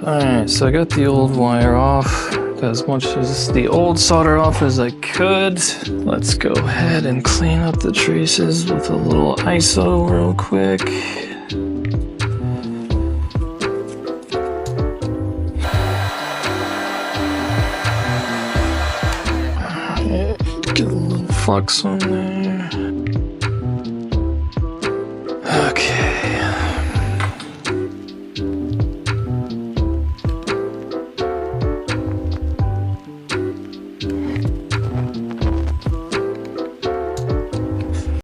Alright, so I got the old wire off. Got as much as the old solder off as I could. Let's go ahead and clean up the traces with a little ISO real quick. Get a little flux on there.